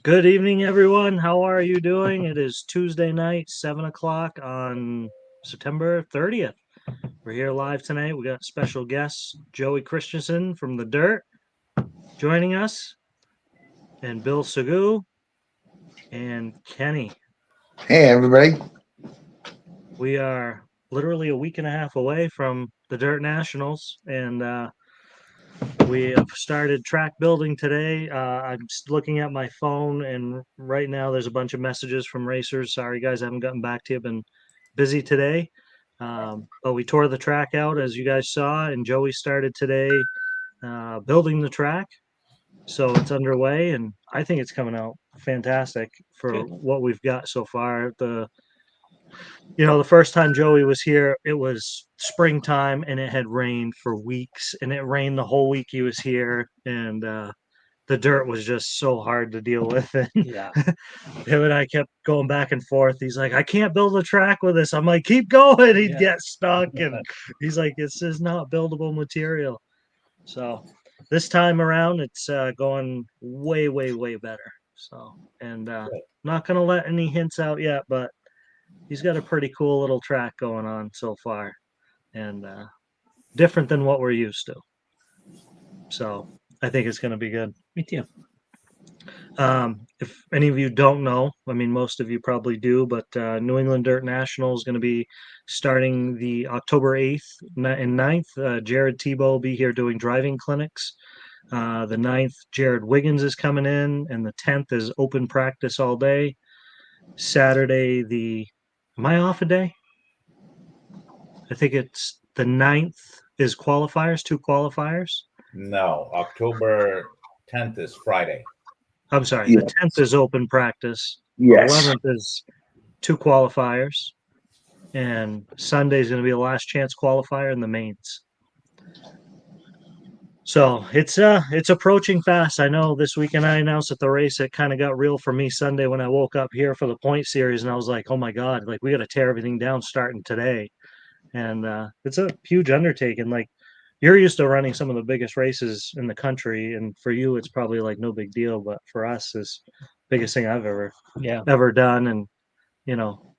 Good evening, everyone. How are you doing? It is Tuesday night, 7 o'clock on September 30th. We're here live tonight. We got special guests, Joey Christensen from The Dirt joining us, and Bill Sagoo and Kenny. Hey, everybody. We are literally a week and a half away from the Dirt Nationals, and we have started track building today. I'm looking at my phone, and right now there's a bunch of messages from racers. Sorry, guys, I haven't gotten back to you. Been busy today, but we tore the track out as you guys saw, and Joey started today building the track. So it's underway, and I think it's coming out fantastic for Good. what we've got so far. The first time Joey was here, it was springtime and it had rained for weeks, and it rained the whole week he was here, and the dirt was just so hard to deal with. And Yeah. him and I kept going back and forth. He's like, I can't build a track with this. I'm like, keep going. He'd Yeah. get stuck, and he's like, this is not buildable material. So this time around, it's going way, way, way better. So, and not going to let any hints out yet, but he's got a pretty cool little track going on so far, and different than what we're used to. So I think it's going to be good. Me too. If any of you don't know, I mean, most of you probably do, but New England Dirt National is going to be starting the October 8th and 9th. Jared Tebow will be here doing driving clinics. The 9th, Jared Wiggins is coming in, and the 10th is open practice all day. Saturday, am I off a day? I think it's the 9th is qualifiers, 2 qualifiers. No, October 10th is Friday. I'm sorry, Yes. the 10th is open practice. Yes. 11th is 2 qualifiers. And Sunday is going to be a last chance qualifier in the mains. So it's approaching fast. I know this weekend I announced at the race, it kind of got real for me Sunday when I woke up here for the point series, and I was like, oh my God, like we got to tear everything down starting today. And it's a huge undertaking. Like you're used to running some of the biggest races in the country, and for you it's probably like no big deal, but for us is biggest thing I've ever done. And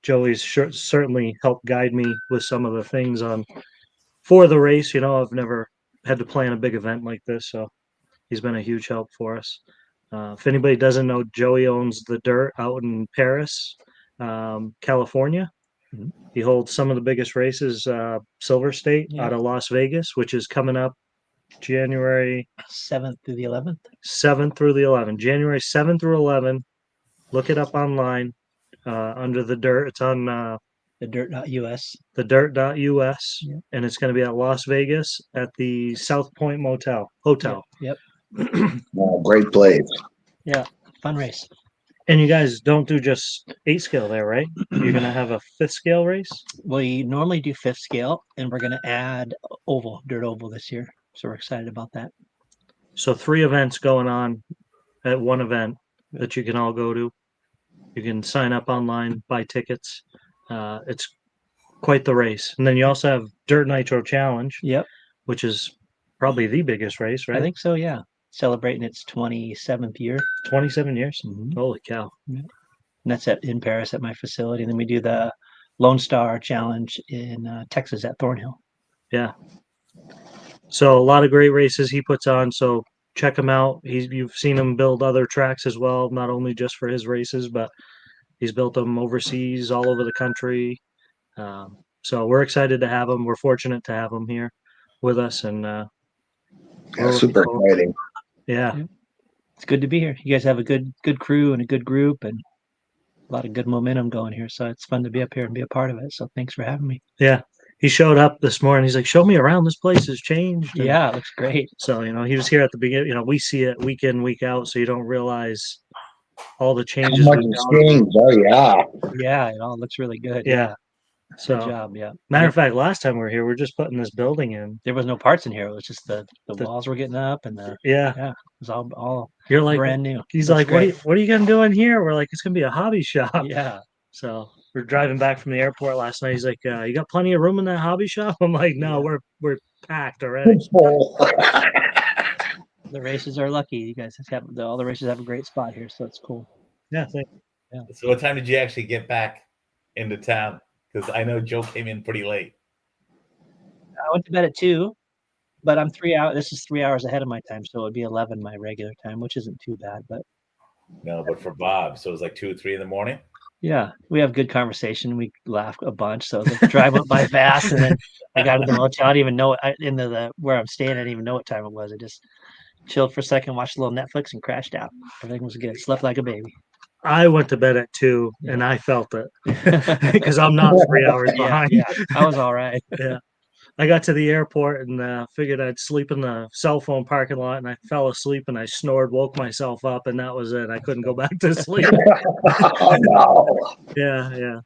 Joey's certainly helped guide me with some of the things for the race. I've never had to plan a big event like this, so he's been a huge help for us. If anybody doesn't know, Joey owns the Dirt out in Paris, California. Mhm. He holds some of the biggest races, Silver State Yeah. out of Las Vegas, which is coming up January 7th through the 11th. 7th through the 11th. January 7th through 11th. Look it up online under the Dirt. It's on The dirt.us. the dirt.us, Yeah. and it's going to be at Las Vegas at the South Point Hotel. Yep. Oh, great place. Yeah. Fun race. And you guys don't do just 8 scale there, right? You're going to have a 5th scale race? We normally do 5th scale, and we're going to add dirt oval this year. So we're excited about that. So 3 events going on at one event that you can all go to. You can sign up online, buy tickets. It's quite the race. And then you also have Dirt Nitro Challenge, Yep. which is probably the biggest race, right? I think so, yeah. Celebrating its 27th year. 27 years. Mhm. Holy cow. And that's in Paris at my facility. And then we do the Lone Star Challenge in Texas at Thornhill. Yeah. So a lot of great races he puts on. So check him out. You've seen him build other tracks as well, not only just for his races, but he's built them overseas, all over the country. So we're excited to have him. We're fortunate to have him here with us, and Yeah, we're looking super forward- exciting. yeah. It's good to be here. You guys have a good crew and a good group and a lot of good momentum going here. So it's fun to be up here and be a part of it. So thanks for having me. Yeah. He showed up this morning. He's like, show me around. This place has changed. And Yeah, it looks great. so, he was here at the beginning. We see it week in, week out, so you don't realize all the How changes much we've has gone through. changed? Oh, yeah. Yeah, it all looks really good. Yeah. Good So, job. Yeah. matter of fact, last time we were here, we are just putting this building in. There was no parts in here. It was just the The- walls were getting up and it Yeah. was all You're like, brand new. he's Looks like, what are you going to do in here? We're like, it's going to be a hobby shop. Yeah. So we're driving back from the airport last night. He's like, you got plenty of room in that hobby shop? I'm like, no, Yeah. we're packed already. The races are lucky. You guys have all the races have a great spot here, so it's cool. Yeah, thank So what time did you actually get back into town? Because I know Joe came in pretty late. I went to bed at 2, but I'm 3 hours. This is 3 hours ahead of my time, so it would be 11 my regular time, which isn't too bad. But No, but for Bob, so it was like 2 or 3 in the morning. yeah, we have good conversation. We laugh a bunch. So the drive went by fast, and then I got to the motel. I didn't even know it. Into the where I'm staying. I didn't even know what time it was. I just chilled for a second, watched a little Netflix, and crashed out. Everything was good. Slept like a baby. I went to bed at 2 and I felt it because I'm not 3 hours Yeah, behind. yeah, I was all right. Yeah. I got to the airport and figured I'd sleep in the cell phone parking lot, and I fell asleep and I snored, woke myself up, and that was it. I couldn't go back to sleep. Oh, no. Yeah,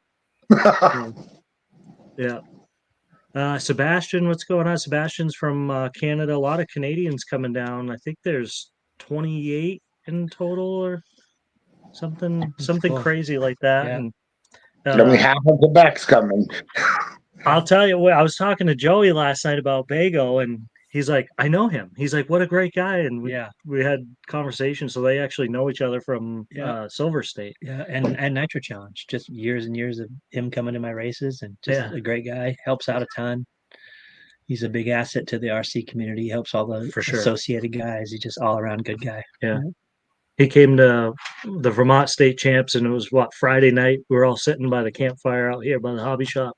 yeah. Sebastian, what's going on? Sebastian's from Canada. A lot of Canadians coming down. I think there's 28 in total or something cool. crazy like that. Yeah. And Only half of Quebec's coming. I'll tell you what, I was talking to Joey last night about Bago, and he's like, I know him. He's like, what a great guy. And we had conversations. So they actually know each other from Silver State. Yeah, and Nitro Challenge. Just years and years of him coming to my races, and just a great guy. Helps out a ton. He's a big asset to the RC community. He helps all the associated guys. He's just all around good guy. Yeah. He came to the Vermont State Champs, and it was Friday night. We were all sitting by the campfire out here by the hobby shop.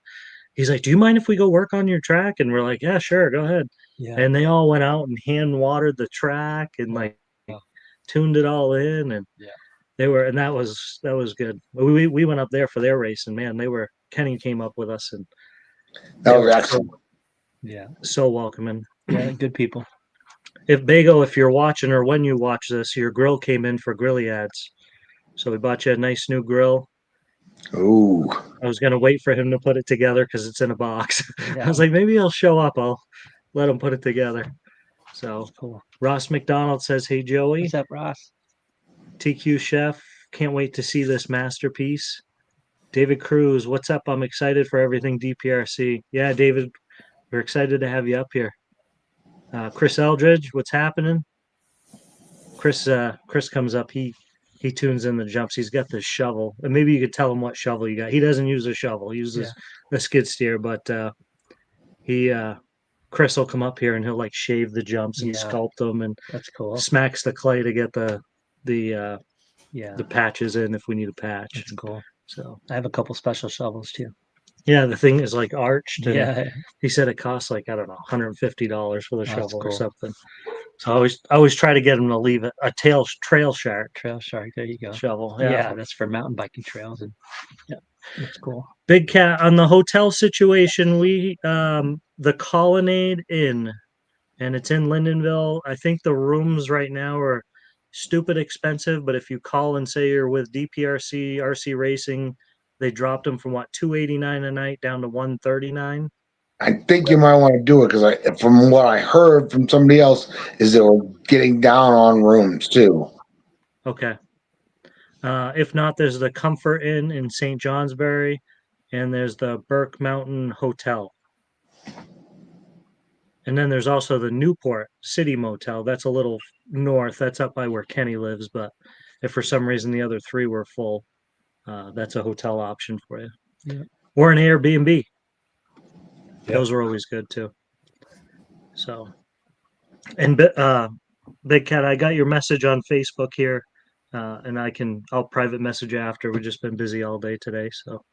He's like, do you mind if we go work on your track? And we're like, yeah, sure, go ahead. Yeah. And they all went out and hand watered the track and tuned it all in. And that was good. We went up there for their race, and man, Kenny came up with us, and that was excellent. So welcoming. Yeah, good people. If Bago, if you're watching or when you watch this, your grill came in for Grilliads. So we bought you a nice new grill. Ooh. I was going to wait for him to put it together because it's in a box. I was like, maybe he'll show up. I'll let him put it together. So cool. Ross McDonald says, hey, Joey. What's up, Ross? TQ Chef, can't wait to see this masterpiece. David Cruz, what's up? I'm excited for everything DPRC. Yeah, David, we're excited to have you up here. Chris Eldridge, what's happening? Chris comes up. He tunes in the jumps. He's got this shovel, and maybe you could tell him what shovel you got. He doesn't use a shovel. He uses a skid steer, but Chris will come up here and he'll like shave the jumps and sculpt them, and that's cool. Smacks the clay to get the patches in if we need a patch. That's cool. So I have a couple special shovels too. Yeah, the thing is like arched. Yeah. He said it costs like, I don't know, $150 for the shovel or something. So I always try to get him to leave it a trail shark. Trail shark. There you go. Shovel. Yeah, that's for mountain biking trails, and that's cool. Big Cat, on the hotel situation, we the Colonnade Inn, and it's in Lyndonville. I think the rooms right now are stupid expensive, but if you call and say you're with DPRC RC Racing, they dropped them from $289 a night down to $139. I think you might want to do it because from what I heard from somebody else, is they were getting down on rooms too. Okay. If not, there's the Comfort Inn in St. Johnsbury, and there's the Burke Mountain Hotel. And then there's also the Newport City Motel. That's a little north. That's up by where Kenny lives. But if for some reason the other three were full, that's a hotel option for you. Yeah. Or an Airbnb. Those were always good too. So, and Big Cat, I got your message on Facebook here, and I'll private message you after. We've just been busy all day today. So,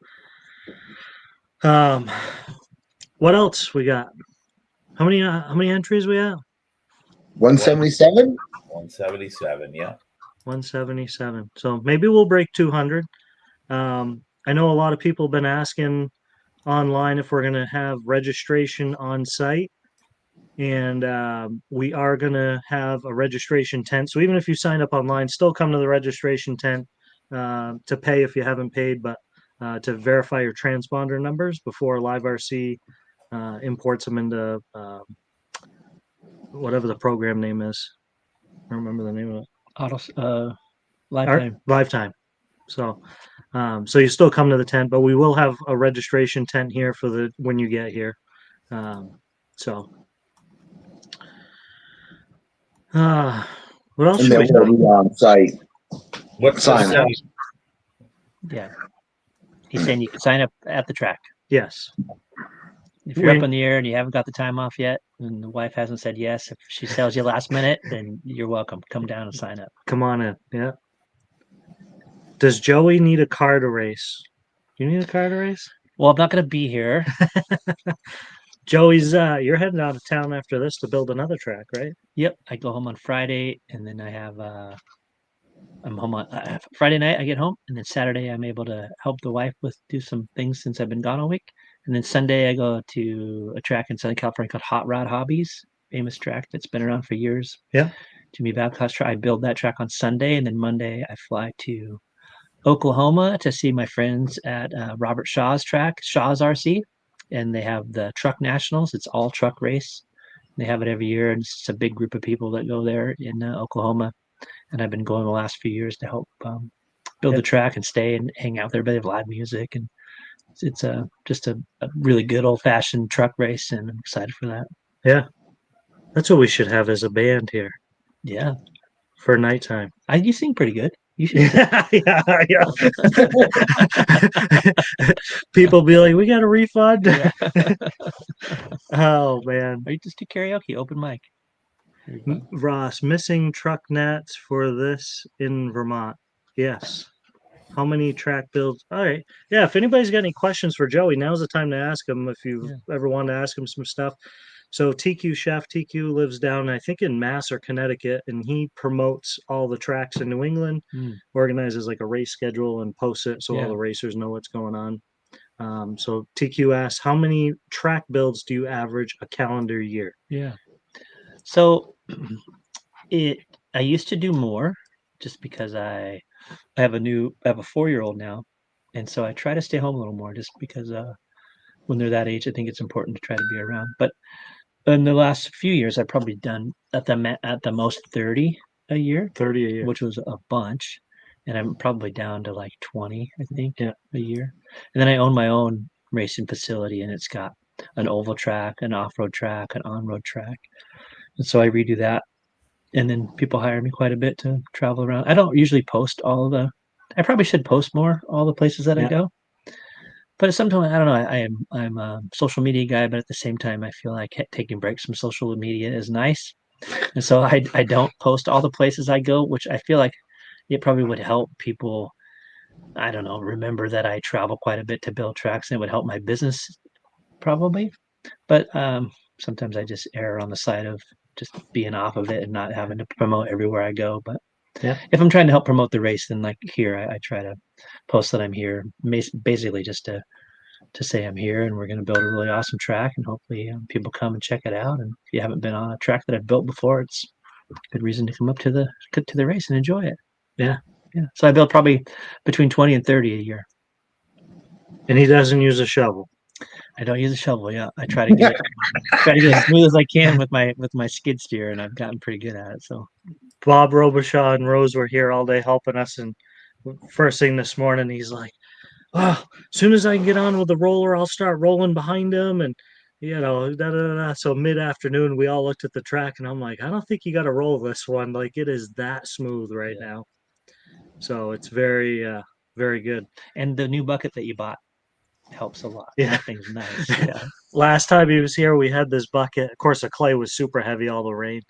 what else we got? How many entries we have? 177. 177. Yeah. 177. So maybe we'll break 200. I know a lot of people have been asking online if we're going to have registration on site, and we are going to have a registration tent. So even if you sign up online, still come to the registration tent to pay if you haven't paid, but to verify your transponder numbers before Live RC imports them into whatever the program name is. I don't remember the name of it. Lifetime. So you still come to the tent, but we will have a registration tent here for when you get here. What else should we do? On site. What's Sign the up. Yeah. He's saying you can sign up at the track. Yes. If you're up When- in the air and you haven't got the time off yet, and the wife hasn't said yes, if she tells you last minute, then you're welcome. Come down and sign up. Come on in. Yeah. Does Joey need a car to race? You need a car to race? Well, I'm not going to be here. Joey's you're heading out of town after this to build another track, right? Yep, I go home on Friday, and then I have I'm home on Friday night. I get home, and then Saturday I'm able to help the wife with do some things since I've been gone all week, and then Sunday I go to a track in Southern California called Hot Rod Hobbies, famous track that's been around for years. Yeah. Jimmy Babcock's track. I build that track on Sunday, and then Monday I fly to Oklahoma to see my friends at Robert Shaw's track, Shaw's RC, and they have the Truck Nationals. It's all truck race. They have it every year, and it's a big group of people that go there in Oklahoma. And I've been going the last few years to help build the track and stay and hang out there. But they have live music, and it's just a really good old fashioned truck race, and I'm excited for that. Yeah. That's what we should have as a band here Yeah, for nighttime. you sing pretty good. You should. Yeah. People be like, we got a refund. Yeah. Oh man. Or you just do karaoke, open mic. Ross, missing truck nats for this in Vermont. Yes. How many track builds? All right. Yeah. If anybody's got any questions for Joey, now's the time to ask him if you ever want to ask him some stuff. So TQ Chef, TQ lives down, I think, in Mass or Connecticut, and he promotes all the tracks in New England, organizes like a race schedule and posts it so all the racers know what's going on. So TQ asks, how many track builds do you average a calendar year? Yeah. So I used to do more just because I have a 4-year-old now. And so I try to stay home a little more just because when they're that age, I think it's important to try to be around. But in the last few years, I've probably done at the most 30 a year, 30 a year, which was a bunch. And I'm probably down to like 20, I think, a year. And then I own my own racing facility, and it's got an oval track, an off-road track, an on-road track. And so I redo that. And then people hire me quite a bit to travel around. I don't usually post I probably should post more all the places that I go. But sometimes, I don't know, I'm a social media guy, but at the same time, I feel like taking breaks from social media is nice. And so I don't post all the places I go, which I feel like it probably would help people, I don't know, remember that I travel quite a bit to build tracks, and it would help my business probably. But sometimes I just err on the side of just being off of it and not having to promote everywhere I go. But if I'm trying to help promote the race, then like here, I try to post that I'm here, basically just to say I'm here and we're going to build a really awesome track, and hopefully people come and check it out. And if you haven't been on a track that I've built before, it's a good reason to come up to the race and enjoy it. Yeah. So I build probably between 20 and 30 a year. And he doesn't use a shovel. I don't use a shovel. Yeah, I try to get it as smooth as I can with my skid steer, and I've gotten pretty good at it. So Bob Robichaud and Rose were here all day helping us, and first thing this morning, he's like, "Oh, as soon as I can get on with the roller, I'll start rolling behind him." And So mid-afternoon, we all looked at the track, and I'm like, "I don't think you got to roll this one. Like it is that smooth right now." So it's very, very good. And the new bucket that you bought helps a lot. Yeah, that thing's nice. Yeah. Last time he was here, we had this bucket. Of course, the clay was super heavy, all the rain.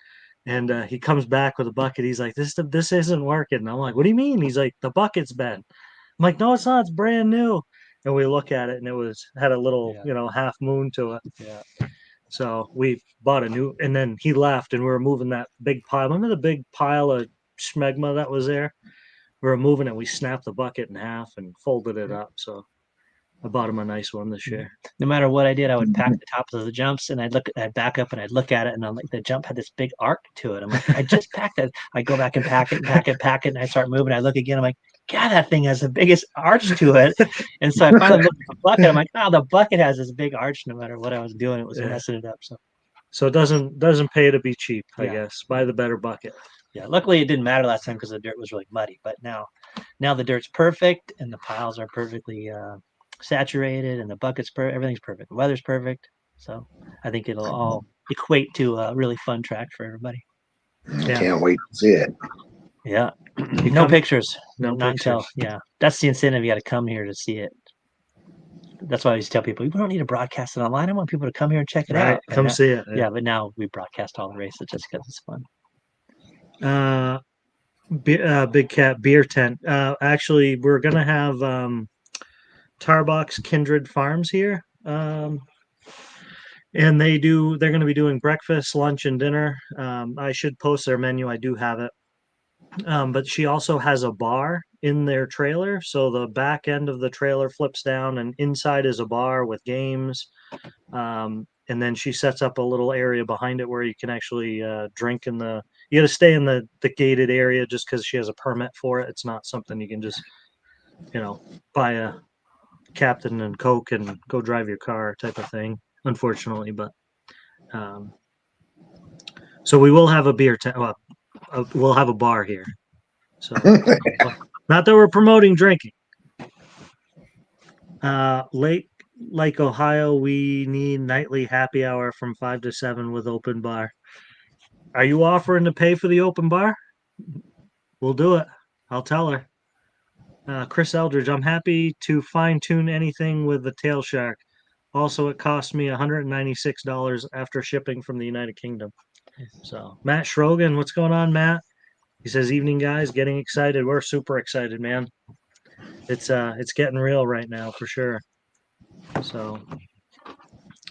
And he comes back with a bucket. He's like, "This isn't working." And I'm like, "What do you mean?" He's like, "The bucket's bent." I'm like, "No, it's not. It's brand new." And we look at it, and it had a little, half moon to it. Yeah. So we bought a new, and then he left, and we were moving that big pile. Remember the big pile of schmegma that was there? We were moving it. We snapped the bucket in half and folded it up. So I bought him a nice one this year. No matter what I did, I would pack the tops of the jumps, and I'd back up and I'd look at it, and I'm like, the jump had this big arc to it. I'm like, I just packed it. I go back and pack it, and I start moving. I look again. I'm like, God, that thing has the biggest arch to it. And so I finally looked at the bucket. I'm like, oh, the bucket has this big arch. No matter what I was doing, it was messing it up. So it doesn't pay to be cheap, I guess. Buy the better bucket. Yeah, luckily it didn't matter last time because the dirt was really muddy. But now the dirt's perfect, and the piles are perfectly saturated, and the bucket's everything's perfect. The weather's perfect. So I think it'll all equate to a really fun track for everybody. Can't wait to see it. Yeah. No pictures. No not until pictures. that's the incentive. You got to come here to see it. That's why I used to tell people, we don't need to broadcast it online. I want people to come here and check it Right, out. come And see it. yeah, but now we broadcast all the races just because it's fun. Big Cat beer tent. Actually, we're gonna have Tarbox Kindred Farms here, and they're going to be doing breakfast, lunch, and dinner. I should post their menu. I do have it. But she also has a bar in their trailer, so the back end of the trailer flips down, and inside is a bar with games. And then she sets up a little area behind it where you can actually drink in the. You got to stay in the gated area just because she has a permit for it. It's not something you can just, buy a Captain and Coke and go drive your car type of thing. Unfortunately, but so we will have a beer tent. Well, we'll have a bar here. So not that we're promoting drinking. Lake Ohio, we need nightly happy hour from 5 to 7 with open bar. Are you offering to pay for the open bar? We'll do it. I'll tell her. Chris Eldridge, I'm happy to fine tune anything with the tail shark. Also, it cost me $196 after shipping from the United Kingdom. So Matt Schrogan, what's going on, Matt? He says, "Evening, guys. Getting excited. We're super excited, man. It's getting real right now for sure." So,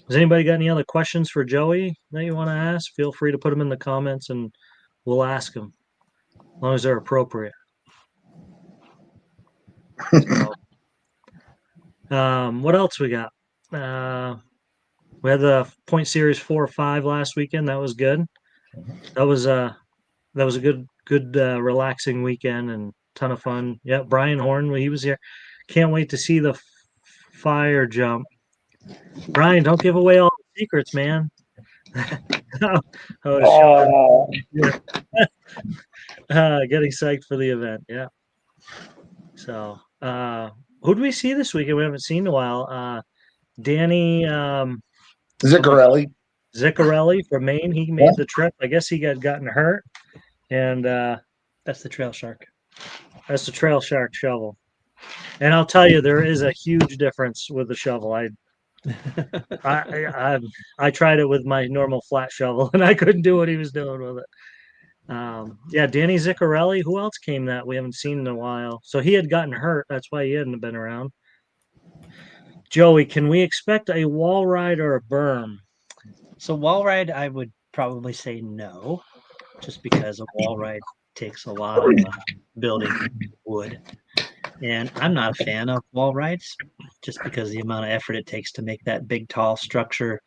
has anybody got any other questions for Joey that you want to ask? Feel free to put them in the comments, and we'll ask them as long as they're appropriate. So, what else we got? We had the Point Series 4 or 5 last weekend. That was good. That was a good relaxing weekend and ton of fun. Yeah, Brian Horn, he was here. Can't wait to see the fire jump. Brian, don't give away all the secrets, man. Getting psyched for the event. Yeah. So, who do we see this weekend? We haven't seen in a while. Danny Ziccarelli. from Maine. He made the trip. I guess he got gotten hurt, and That's the trail shark. that's the trail shark shovel. And I'll tell you, there is a huge difference with the shovel. I tried it with my normal flat shovel, and I couldn't do what he was doing with it. Yeah, Danny Ziccarelli. Who else came that we haven't seen in a while? So he had gotten hurt. That's why he hadn't been around. Joey, can we expect a wall ride or a berm? So wall ride, I would probably say no, just because a wall ride takes a lot of building wood. And I'm not a fan of wall rides just because the amount of effort it takes to make that big, tall structure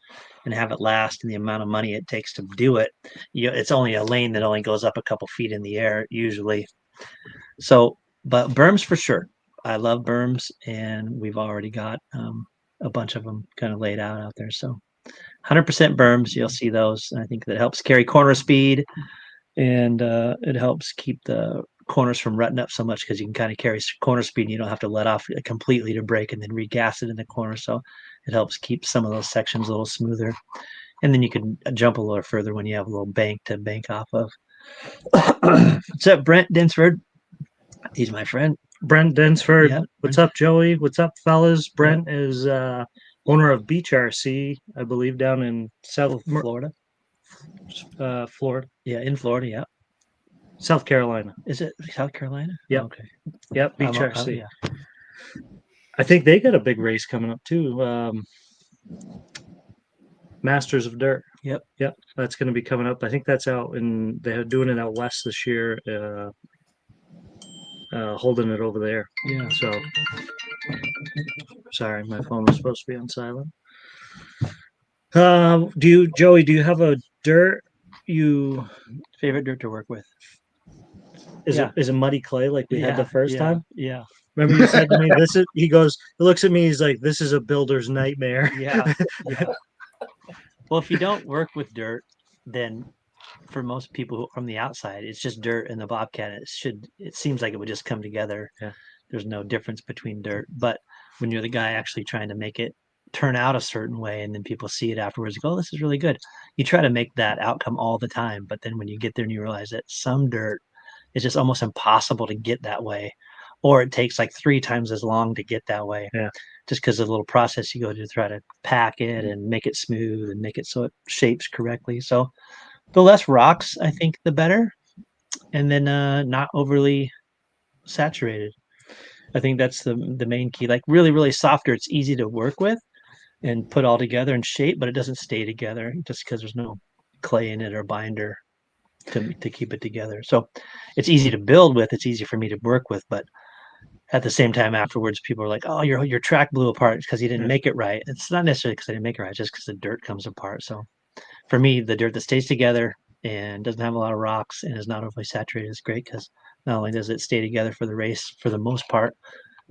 and have it last and the amount of money it takes to do it. It's only a lane that only goes up a couple feet in the air usually. So, but berms for sure. I love berms, and we've already got a bunch of them kind of laid out there. So 100% berms, you'll see those. And I think that helps carry corner speed, and it helps keep the corners from rutting up so much because you can kind of carry corner speed and you don't have to let off completely to brake and then regas it in the corner. So it helps keep some of those sections a little smoother. And then you can jump a little further when you have a little bank to bank off of. What's up, Brent Dinsford? He's my friend. Brent Dinsford. Yep. What's up, Joey? What's up, fellas? Brent is owner of Beach RC, I believe, down in South Florida. Florida. Yeah, in Florida. Yeah. South Carolina. Is it South Carolina? Yep. Oh, okay. Yep. Beach RC. Yeah. I think they got a big race coming up too. Masters of Dirt. Yep. That's going to be coming up. I think that's out they're doing it out west this year. Holding it over there. Yeah. So, sorry, my phone was supposed to be on silent. Joey, do you have a dirt Favorite dirt to work with? Is it muddy clay like we had the first time? Yeah. Remember you said to me, he looks at me, he's like, this is a builder's nightmare. Yeah. Well, if you don't work with dirt, then for most people from the outside, it's just dirt and the Bobcat. It seems like it would just come together. Yeah. There's no difference between dirt. But when you're the guy actually trying to make it turn out a certain way, and then people see it afterwards, go, oh, this is really good. You try to make that outcome all the time. But then when you get there and you realize that some dirt is just almost impossible to get that way, or it takes like 3 times as long to get that way. Yeah. Just because of the little process you go to try to pack it and make it smooth and make it so it shapes correctly. So the less rocks, I think, the better. And then not overly saturated. I think that's the main key. Like really, really softer, it's easy to work with and put all together and shape, but it doesn't stay together just because there's no clay in it or binder to keep it together. So it's easy to build with, it's easy for me to work with, but at the same time afterwards, people are like, "Oh, your track blew apart because you didn't make it right." It's not necessarily because I didn't make it right, just because the dirt comes apart. So for me, the dirt that stays together and doesn't have a lot of rocks and is not overly saturated is great because not only does it stay together for the race for the most part,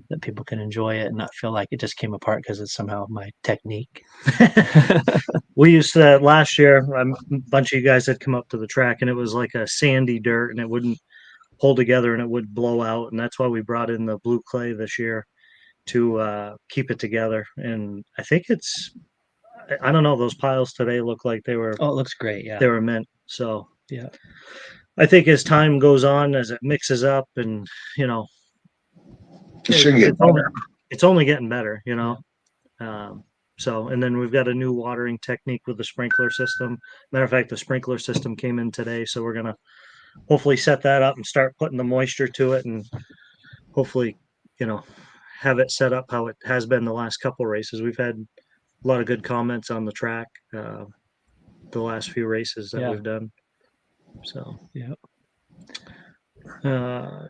that people can enjoy it and not feel like it just came apart because it's somehow my technique. We used to last year. A bunch of you guys had come up to the track, and it was like a sandy dirt, and it wouldn't hold together, and it would blow out. And that's why we brought in the blue clay this year to keep it together. And I think I don't know. Those piles today look like they were Oh, it looks great. Yeah. they were mint. So Yeah. I think as time goes on, as it mixes up, and you know, It should get it's only getting better. You know. So, and then we've got a new watering technique with the sprinkler system. Matter of fact, the sprinkler system came in today, so we're gonna hopefully set that up and start putting the moisture to it, and hopefully, you know, have it set up how it has been the last couple races. We've had a lot of good comments on the track the last few races that Yeah. we've done. So, Yeah. uh,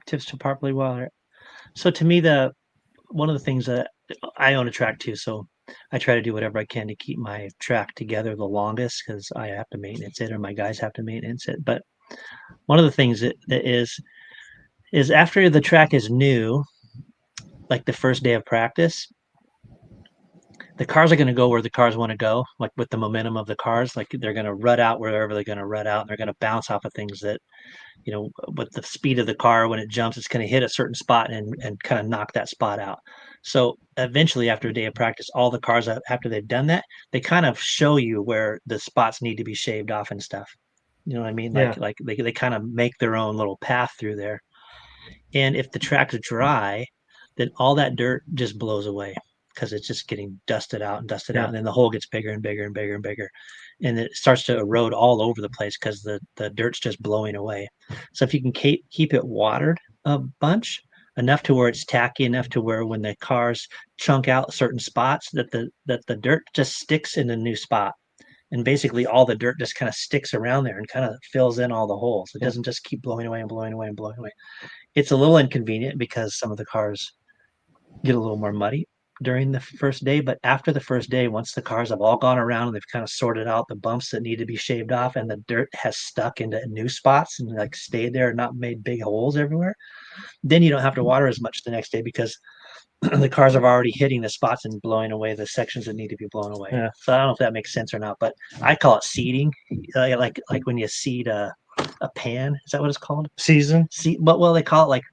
Tips to properly water. So to me, one of the things that I own a track too, so I try to do whatever I can to keep my track together the longest because I have to maintenance it or my guys have to maintenance it. But one of the things that is after the track is new, like the first day of practice, the cars are going to go where the cars want to go, like with the momentum of the cars. Like they're going to rut out wherever they're going to rut out. And they're going to bounce off of things that, you know, with the speed of the car when it jumps, it's going to hit a certain spot and kind of knock that spot out. So eventually, after a day of practice, all the cars after they've done that, they kind of show you where the spots need to be shaved off and stuff. You know what I mean? Like they kind of make their own little path through there. And if the track's dry, then all that dirt just blows away because it's just getting dusted out and dusted out. And then the hole gets bigger and bigger and bigger and bigger. And it starts to erode all over the place because the dirt's just blowing away. So if you can keep it watered a bunch, enough to where it's tacky, enough to where when the cars chunk out certain spots, that the dirt just sticks in a new spot. And basically all the dirt just kind of sticks around there and kind of fills in all the holes. It doesn't just keep blowing away and blowing away and blowing away. It's a little inconvenient because some of the cars get a little more muddy during the first day, but after the first day, once the cars have all gone around and they've kind of sorted out the bumps that need to be shaved off and the dirt has stuck into new spots and like stayed there and not made big holes everywhere, then you don't have to water as much the next day because the cars are already hitting the spots and blowing away the sections that need to be blown away. Yeah. So I don't know if that makes sense or not, but I call it seeding, like when you seed a pan. Is that what it's called? season. But well, they call it like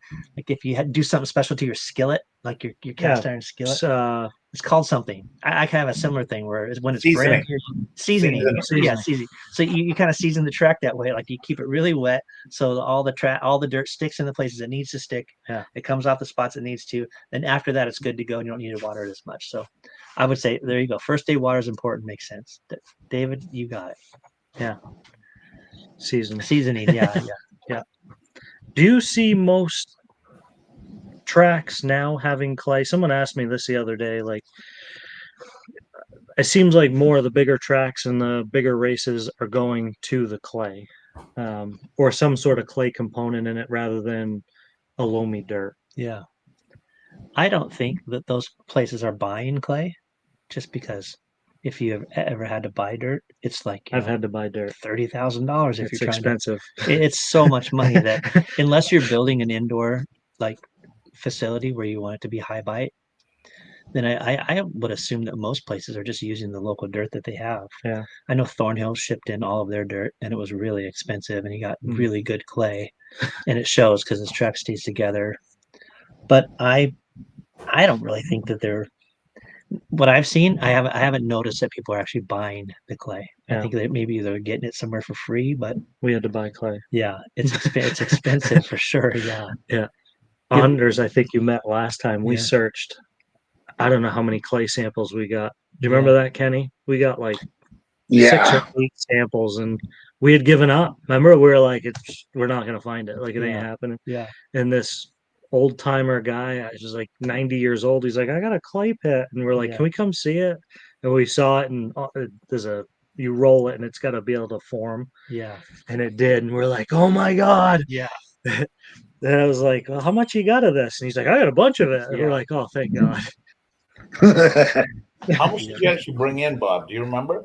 if you do something special to your skillet, like your cast iron skillet. It's called something. I kind of have a similar thing where it's when it's brand new. Seasoning. Yeah, seasoning. So you kind of season the track that way. Like you keep it really wet so all the dirt sticks in the places it needs to stick. Yeah. It comes off the spots it needs to. Then after that, it's good to go and you don't need to water it as much. So I would say there you go. First day water is important. Makes sense. David, you got it. Yeah. Seasoning. Yeah. Do you see most tracks now having clay? Someone asked me this the other day. Like, it seems like more of the bigger tracks and the bigger races are going to the clay, or some sort of clay component in it rather than a loamy dirt. Yeah. I don't think that those places are buying clay just because if you have ever had to buy dirt, it's like I've had to buy dirt. $30,000 if It's you're trying expensive. It's so much money that unless you're building an indoor like facility where you want it to be high bite, then I would assume that most places are just using the local dirt that they have. Yeah. I know Thornhill shipped in all of their dirt and it was really expensive and he got really good clay and it shows because his track stays together. But I don't really think that what I've seen, I haven't noticed that people are actually buying the clay. I Yeah. think that maybe they're getting it somewhere for free, but We had to buy clay. yeah, it's expensive for sure. Yeah. Yeah. Yeah. Anders, I think you met last time. We Yeah. searched. I don't know how many clay samples we got. Do you Yeah. remember that, Kenny? We got like 6 Yeah. or 8 samples, and we had given up. Remember, we were like, we're not gonna find it. Like it ain't Yeah. happening. Yeah. And this old timer guy, he's like 90 years old. He's like, I got a clay pit, and we're like, Yeah. can we come see it? And we saw it, and you roll it, and it's got to be able to form, Yeah. and it did. And we're like, oh my god. Yeah. And I was like, well, how much you got of this? And he's like, I got a bunch of it. And Yeah. we're like, oh, thank God. How much did you actually bring in, Bob? Do you remember?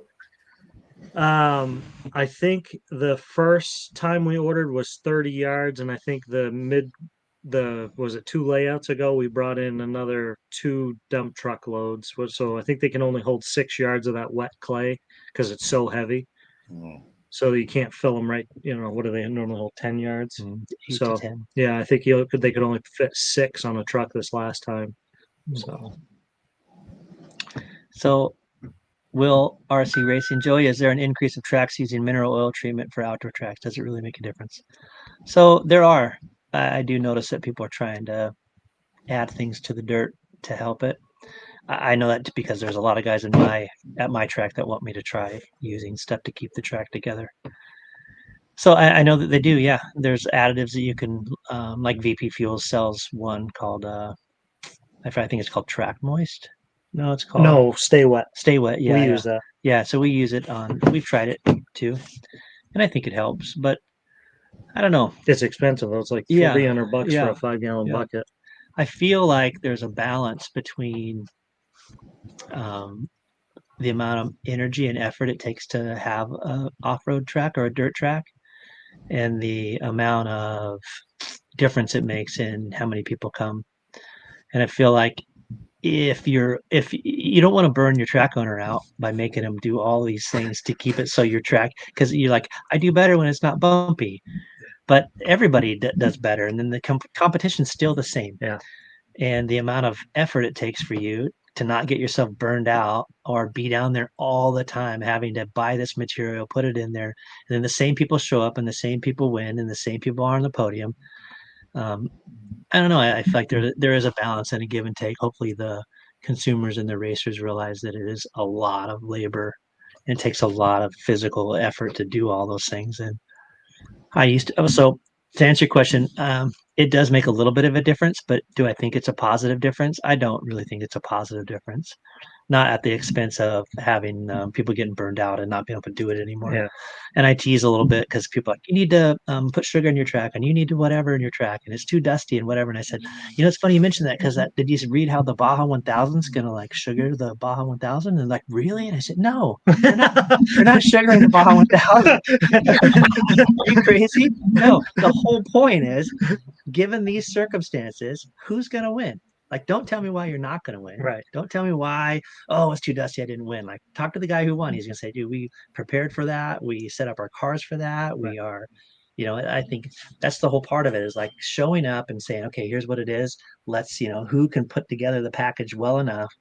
I think the first time we ordered was 30 yards, and I think was it 2 layouts ago, we brought in another 2 dump truck loads. So I think they can only hold 6 yards of that wet clay because it's so heavy. Hmm. So you can't fill them right. What do they normally hold? 10 yards. 8 So to 10. yeah, I think they could only fit 6 on a truck this last time. So will RC Racing, Joey, is there an increase of tracks using mineral oil treatment for outdoor tracks? Does it really make a difference? So there are. I do notice that people are trying to add things to the dirt to help it. I know that because there's a lot of guys at my track that want me to try using stuff to keep the track together. So I know that they do. Yeah, there's additives that you can, like VP Fuels sells one called, I think it's called Track Moist. No, it's called No, Stay Wet. Stay Wet. Yeah, We yeah. use that. Yeah, so we use it we've tried it too, and I think it helps. But I don't know. It's expensive though. It's like Yeah, $300 for yeah, a 5-gallon yeah. bucket. I feel like there's a balance between the amount of energy and effort it takes to have a off-road track or a dirt track, and the amount of difference it makes in how many people come. And I feel like if you don't want to burn your track owner out by making them do all these things to keep it so your track, because you're like, I do better when it's not bumpy, but everybody does better, and then the competition's still the same. Yeah. And the amount of effort it takes for you to not get yourself burned out or be down there all the time having to buy this material, put it in there, and then the same people show up and the same people win and the same people are on the podium. I don't know. I feel like there is a balance and a give and take. Hopefully the consumers and the racers realize that it is a lot of labor and it takes a lot of physical effort to do all those things. And so to answer your question, it does make a little bit of a difference, but do I think it's a positive difference? I don't really think it's a positive difference. Not at the expense of having people getting burned out and not being able to do it anymore. Yeah. And I tease a little bit because people are like, you need to put sugar in your track and you need to whatever in your track and it's too dusty and whatever. And I said, it's funny you mentioned that because did you read how the Baja 1000 is going to like sugar the Baja 1000? And like, really? And I said, no, they're not sugaring the Baja 1000. Are you crazy? No, the whole point is, given these circumstances, who's going to win? Like, don't tell me why you're not going to win. Right. Don't tell me why, it's too dusty, I didn't win. Like, talk to the guy who won. He's going to say, dude, we prepared for that. We set up our cars for that. Right. We are, I think that's the whole part of it is like showing up and saying, okay, here's what it is. Let's, who can put together the package well enough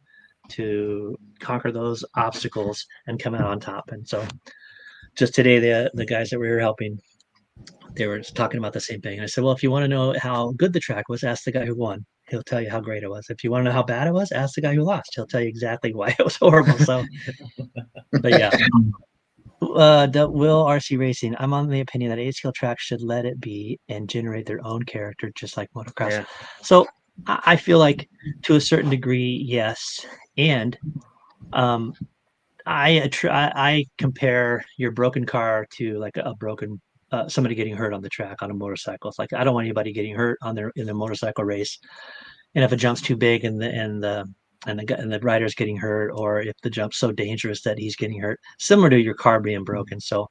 to conquer those obstacles and come out on top. And so just today, the guys that we were helping, they were talking about the same thing. I said, well, if you want to know how good the track was, ask the guy who won. He'll tell you how great it was. If you want to know how bad it was, ask the guy who lost. He'll tell you exactly why it was horrible. So, but yeah. Will RC Racing, I'm on the opinion that 8-scale tracks should let it be and generate their own character, just like motocross. Yeah. So I feel like to a certain degree, yes. And I compare your broken car to like a broken somebody getting hurt on the track on a motorcycle. It's like I don't want anybody getting hurt in a motorcycle race. And if a jump's too big and the rider's getting hurt, or if the jump's so dangerous that he's getting hurt, similar to your car being broken. So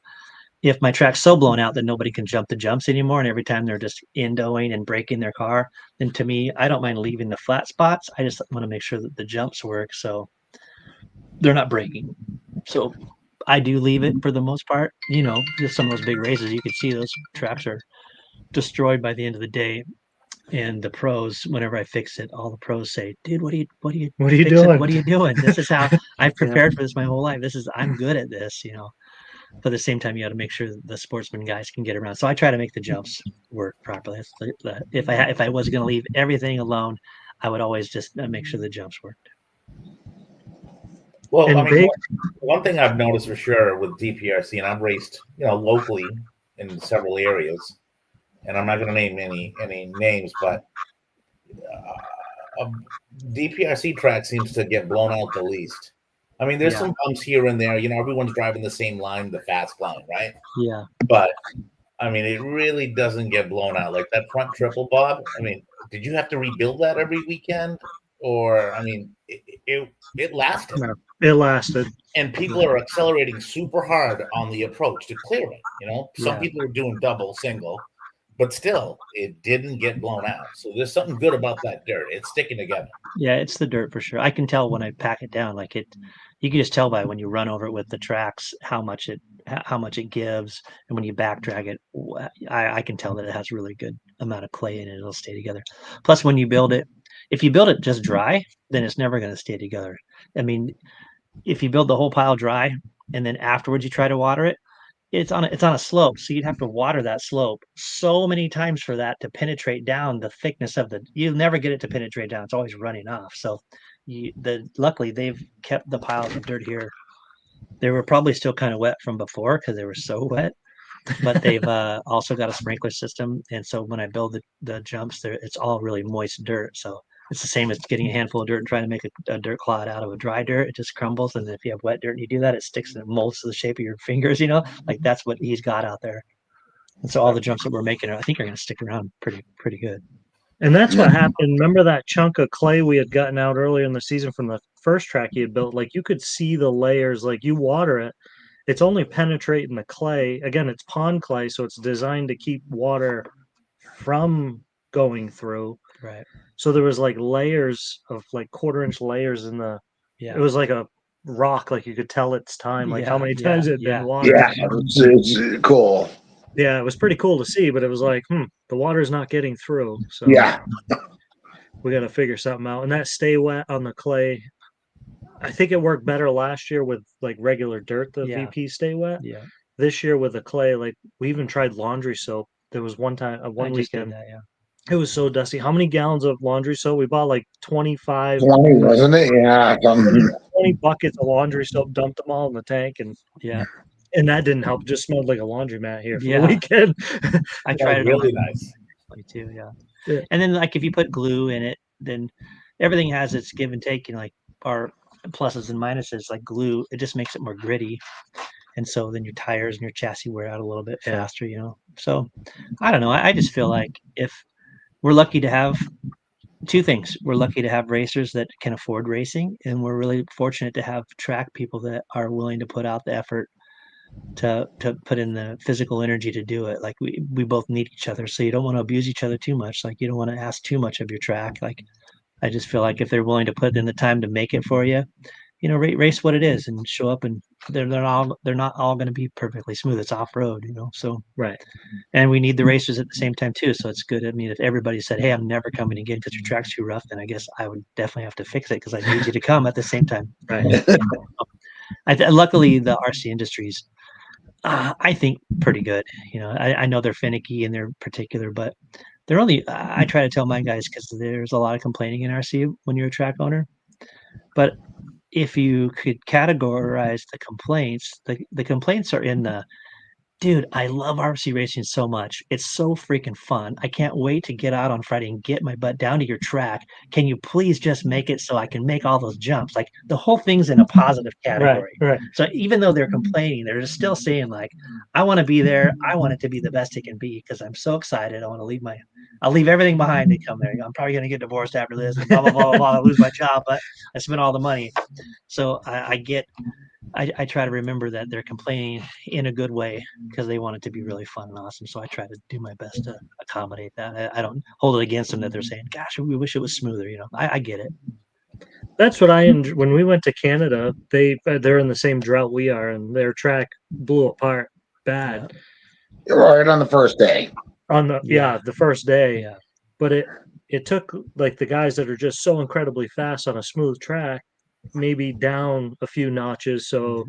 if my track's so blown out that nobody can jump the jumps anymore, and every time they're just endoing and breaking their car, then to me, I don't mind leaving the flat spots. I just want to make sure that the jumps work so they're not breaking. So I do leave it for the most part. Just some of those big races, you can see those tracks are destroyed by the end of the day. And the pros, whenever I fix it, all the pros say, "Dude, what are you What are you fixing? doing? What are you doing? This is how I've Yeah. prepared for this my whole life. I'm good at this, you know." But at the same time, you got to make sure that the sportsman guys can get around. So I try to make the jumps work properly. That's if I was going to leave everything alone, I would always just make sure the jumps worked. Well, I And mean, big, one thing I've noticed for sure with DPRC, and I've raced, locally in several areas, and I'm not going to name any names, but a DPRC track seems to get blown out the least. I mean, there's Yeah. some bumps here and there. Everyone's driving the same line, the fast line, right? Yeah. But I mean, it really doesn't get blown out like that front triple, Bob. I mean, did you have to rebuild that every weekend, or I mean, it lasted, no, it lasted. and people are accelerating super hard on the approach to clear it. Some Yeah. people are doing double, single, but still, it didn't get blown out. So there's something good about that dirt. It's sticking together. Yeah, it's the dirt for sure. I can tell when I pack it down, like you can just tell by when you run over it with the tracks how much it gives, and when you back drag it, I can tell that it has a really good amount of clay in it. It'll stay together. Plus, when you build it, if you build it just dry, then it's never going to stay together. I mean, if you build the whole pile dry and then afterwards you try to water it, it's on a slope, so you'd have to water that slope so many times for that to penetrate down the thickness of the. You'll never get it to penetrate down. It's always running off. So, luckily they've kept the piles of dirt here. They were probably still kind of wet from before because they were so wet, but they've also got a sprinkler system, and so when I build the jumps, there it's all really moist dirt. So it's the same as getting a handful of dirt and trying to make a dirt clod out of a dry dirt. It just crumbles, and if you have wet dirt and you do that, it sticks and it molds to the shape of your fingers. Like that's what he's got out there. And so all the jumps that we're making, I think, are going to stick around pretty good. And that's what happened. Remember that chunk of clay we had gotten out earlier in the season from the first track you had built? Like you could see the layers, like you water it, it's only penetrating the clay. Again, it's pond clay, so it's designed to keep water from going through. Right. So there was like layers of like 1/4-inch layers in the. Yeah. It was like a rock, like you could tell its time, like how Yeah, many times yeah, it had yeah. been watered. Yeah, it's cool. Yeah, it was pretty cool to see, but it was like, the water's not getting through. So Yeah, we got to figure something out. And that stay wet on the clay, I think it worked better last year with like regular dirt, the Yeah. VP stay wet. Yeah. This year with the clay, like we even tried laundry soap. There was one time, one I just did weekend, that, yeah. it was so dusty. How many gallons of laundry soap? We bought like 25, 20, wasn't it? Yeah, something. 20 buckets of laundry soap, dumped them all in the tank, and that didn't help. It just smelled like a laundromat here for the Yeah. weekend. I tried it Really on nice. too, yeah. Yeah. And then like if you put glue in it, then everything has its give and take, like our pluses and minuses. Like glue, it just makes it more gritty. And so then your tires and your chassis wear out a little bit Yeah. faster, So I don't know. I just feel like if we're lucky to have two things. We're lucky to have racers that can afford racing, and we're really fortunate to have track people that are willing to put out the effort to put in the physical energy to do it. Like we both need each other, so you don't want to abuse each other too much. Like you don't want to ask too much of your track. Like I just feel like if they're willing to put in the time to make it for you, race what it is and show up, and they're not all going to be perfectly smooth. It's off road, So Right. and we need the racers at the same time too. So it's good. I mean, if everybody said, "Hey, I'm never coming again because your track's too rough," then I guess I would definitely have to fix it because I need you to come at the same time. Right. Luckily, the RC Industries, I think, pretty good. I know they're finicky and they're particular, but they're only. I try to tell my guys because there's a lot of complaining in RC when you're a track owner, but if you could categorize the complaints, the complaints are in the, dude, I love RC racing so much. It's so freaking fun. I can't wait to get out on Friday and get my butt down to your track. Can you please just make it so I can make all those jumps? Like the whole thing's in a positive category. Right. So even though they're complaining, they're just still saying like, I want to be there. I want it to be the best it can be because I'm so excited. I'll leave everything behind to come there. I'm probably going to get divorced after this and blah, blah, blah, blah, blah. I'll lose my job, but I spent all the money. So I try to remember that they're complaining in a good way because they want it to be really fun and awesome. So I try to do my best to accommodate that. I don't hold it against them that they're saying, "Gosh, we wish it was smoother." I get it. That's what I enjoy. When we went to Canada, they're in the same drought we are, and their track blew apart bad right on the first day. on the Yeah. the first day. Yeah. but it took like the guys that are just so incredibly fast on a smooth track, maybe down a few notches. So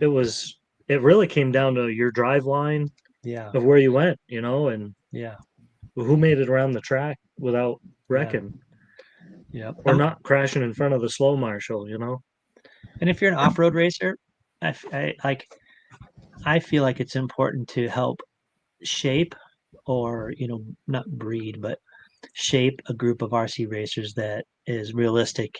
it really came down to your drive line Yeah. of where you went, and Yeah. who made it around the track without wrecking Yeah. or not crashing in front of the slow marshal. And if you're an off-road racer, I feel like it's important to help shape or, not breed, but shape a group of RC racers that is realistic,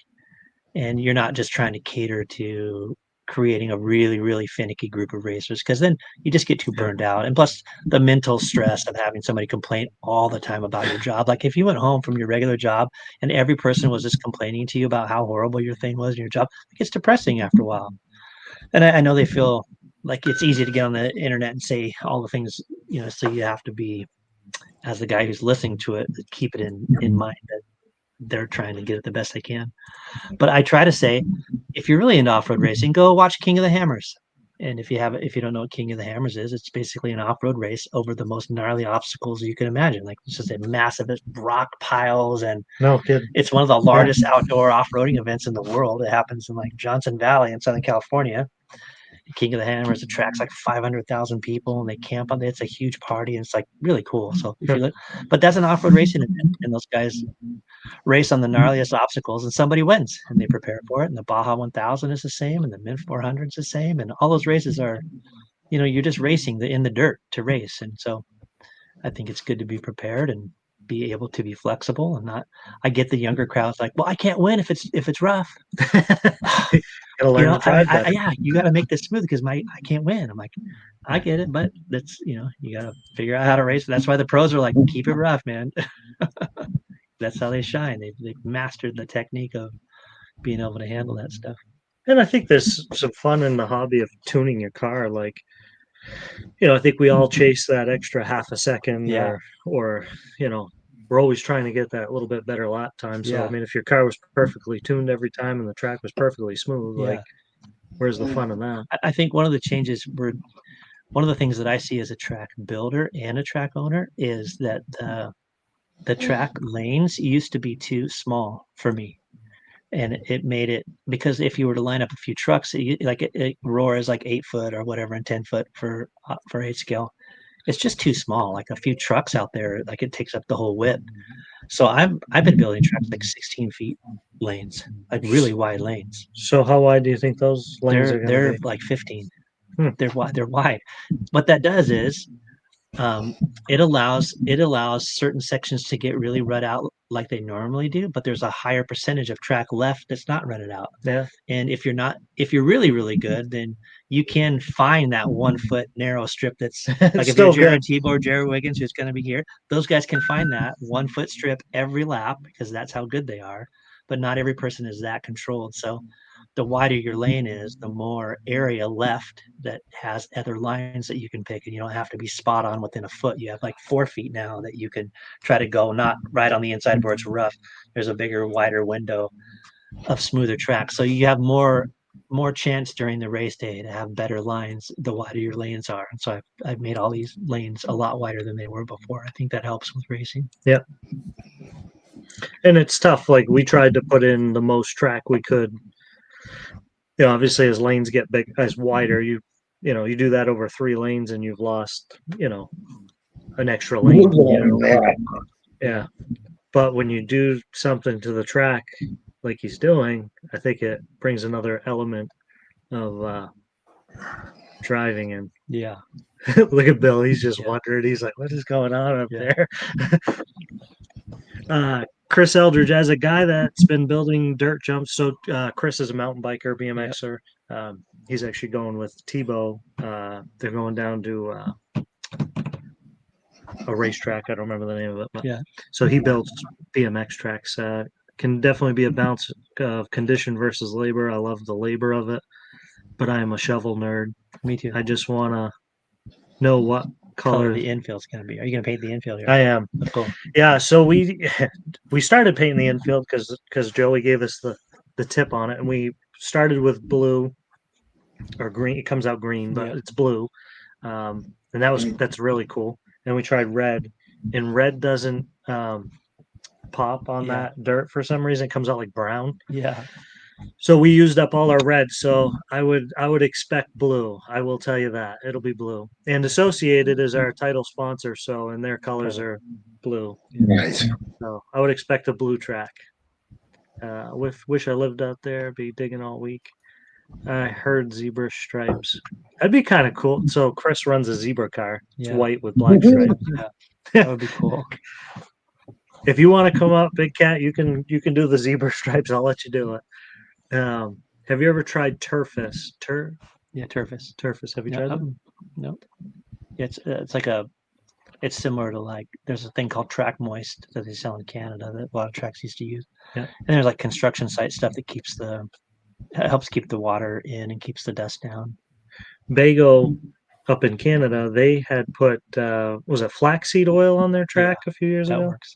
and you're not just trying to cater to creating a really, really finicky group of racers, because then you just get too burned out. And plus the mental stress of having somebody complain all the time about your job. Like if you went home from your regular job and every person was just complaining to you about how horrible your thing was in your job, it gets depressing after a while. And I know they feel like it's easy to get on the internet and say all the things, so you have to be, as the guy who's listening to it, keep it in mind that they're trying to get it the best they can. But I try to say, if you're really into off-road racing, go watch King of the Hammers. And if you don't know what King of the Hammers is, it's basically an off-road race over the most gnarly obstacles you can imagine. Like it's just a massive rock piles, and No kidding. it's one of the largest outdoor off-roading events in the world. It happens in like Johnson Valley in Southern California. King of the Hammers attracts like 500,000 people, and they camp on it. It's a huge party, and it's like really cool. So if you look, but that's an off-road racing event, and those guys race on the gnarliest obstacles, and somebody wins, and they prepare for it. And the Baja 1000 is the same, and the Mint 400 is the same, and all those races are, you're just racing in the dirt to race. And so I think it's good to be prepared and be able to be flexible and not. I get the younger crowds like, well, I can't win if it's rough. Gotta learn to drive better. Yeah, you got to make this smooth because I can't win. I'm like, I get it, but that's you got to figure out how to race. That's why the pros are like, keep it rough, man. That's how they shine. They've mastered the technique of being able to handle that stuff. And I think there's some fun in the hobby of tuning your car. Like, I think we all chase that extra half a second, Yeah. or we're always trying to get that little bit better lap time. So Yeah. I mean, if your car was perfectly tuned every time and the track was perfectly smooth, Yeah. like, where's the fun in that? I think one of the changes one of the things that I see as a track builder and a track owner is that the track lanes used to be too small for me. And it made it, because if you were to line up a few trucks, Roar is like 8 foot or whatever, and 10 foot for 8 scale. It's just too small. Like a few trucks out there, like it takes up the whole width. So I've been building tracks like 16 feet lanes, like really wide lanes. So how wide do you think those lanes are going to They're be? like 15. Hmm. They're wide. What that does is it allows certain sections to get really rut out like they normally do, but there's a higher percentage of track left that's not rutted out. Yeah. And if you're really, really good, then you can find that 1 foot narrow strip that's like if you're Jared Tebow, Jared Wiggins, who's going to be here, those guys can find that 1 foot strip every lap because that's how good they are. But not every person is that controlled. So the wider your lane is, the more area left that has other lines that you can pick, and you don't have to be spot on within a foot. You have like 4 feet now that you can try to go, not right on the inside where it's rough. There's a bigger, wider window of smoother track. So you have more chance during the race day to have better lines the wider your lanes are. And so I've made all these lanes a lot wider than they were before. I think that helps with racing. Yeah. And it's tough. Like we tried to put in the most track we could. Obviously as lanes get big, as wider, you do that over 3 lanes and you've lost, an extra lane. Yeah. But when you do something to the track like he's doing, I think it brings another element of driving in. Yeah. Look at Bill. He's just wondering. He's like, what is going on up there? Chris Eldridge, as a guy that's been building dirt jumps. So Chris is a mountain biker, BMXer. He's actually going with Tebow. They're going down to a racetrack. I don't remember the name of it. But, so he builds BMX tracks. Can definitely be a balance of condition versus labor. I love the labor of it, but I am a shovel nerd. Me too. I just want to know what color the infield's going to be. Are you going to paint the infield here? I am. Cool. Yeah. So we started painting the infield because Joey gave us the tip on it, and we started with blue or green. It comes out green, but it's blue, and that's really cool. And we tried red, and red doesn't pop on Yeah. that dirt for some reason. It comes out like brown. Yeah. So we used up all our red. So I would expect blue. I will tell you that it'll be blue. And Associated is our title sponsor, so and their colors are blue. Nice. So I would expect a blue track. Wish I lived out there. Be digging all week. I heard zebra stripes. That'd be kind of cool. So Chris runs a zebra car. It's Yeah. white with black stripes. That would be cool. If you want to come up, Big Cat, you can do the zebra stripes. I'll let you do it. Have you ever tried Turfus? Yeah, Turfus. Turfus. Have you No, tried it? no. Yeah, it's like it's similar to like there's a thing called Track Moist that they sell in Canada that a lot of tracks used to use. Yeah. And there's like construction site stuff that helps keep the water in and keeps the dust down. Bago up in Canada, they had put was it flaxseed oil on their track a few years That ago, works.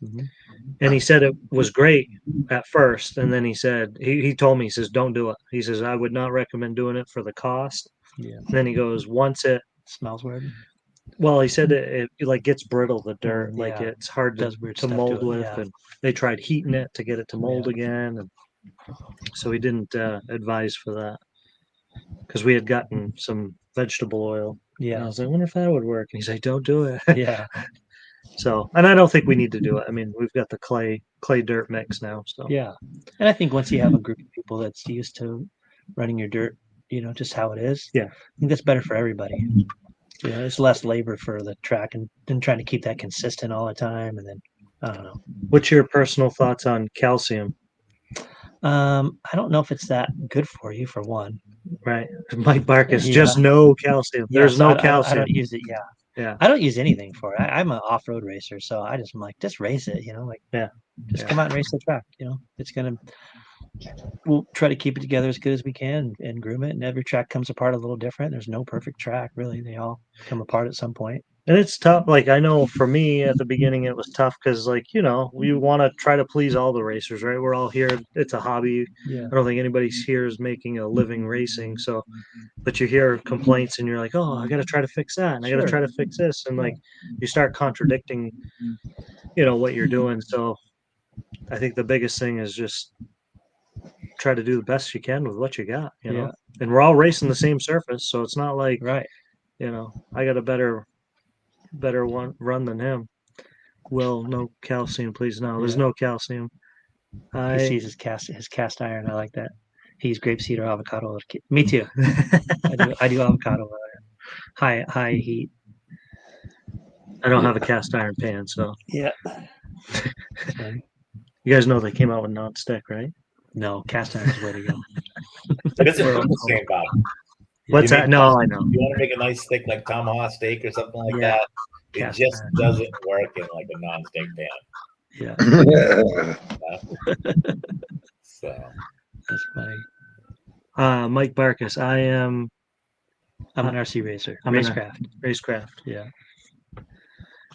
and he said it was great at first, and then he said he told me, he says don't do it. He says I would not recommend doing it for the cost. Yeah. And then he goes once it Smells weird. well he said it like gets brittle, the dirt, like Yeah. it's hard Does weird to stuff to mold it, with, yeah. and they tried heating it to get it to mold again, and so he didn't advise for that because we had gotten some vegetable oil. And I Yeah. was like, I wonder if that would work. And he's like, don't do it. Yeah. So, and I don't think we need to do it. I mean, we've got the clay dirt mix now. So, Yeah. And I think once you have a group of people that's used to running your dirt, just how it is. Yeah. I think that's better for everybody. It's less labor for the track and then trying to keep that consistent all the time. And then, I don't know. what's your personal thoughts on calcium? I don't know if it's that good for you, for one. Right. Mike Barkus, Yeah. just no calcium. Yeah, There's so no I calcium. don't use it. Yeah. Yeah. I don't use anything for it. I'm an off-road racer, so I'm like, just race it, like, Yeah. just Yeah. come out and race the track. We'll try to keep it together as good as we can and groom it. And every track comes apart a little different. There's no perfect track, really. They all come apart at some point. And it's tough. Like, I know for me at the beginning, it was tough because, like, we want to try to please all the racers, right? We're all here. It's a hobby. Yeah. I don't think anybody here is making a living racing. So, but you hear complaints and you're like, oh, I got to try to fix that. And I got to Sure. try to fix this. And like, you start contradicting, what you're doing. So I think the biggest thing is just try to do the best you can with what you got, Yeah. and we're all racing the same surface. So it's not like, Right. I got a better one run than him. Well, no calcium, please. No, there's Yeah. no calcium. He sees his cast iron. I like that. He's grapeseed or avocado oil. Me too. I do avocado oil. High heat. I don't have a cast iron pan, so Yeah. you guys know they came out with non-stick, right? No, cast iron is the way to go. But it's the same, Bob. What's You that? make- No, I know. You want to make a nice stick like tomahawk steak or something like Yeah. that. It Cast just iron. doesn't work in like a non-stick pan. Yeah, So that's funny. Mike Barkus, I am I'm an RC racer. I'm in a- Racecraft. Racecraft. Yeah.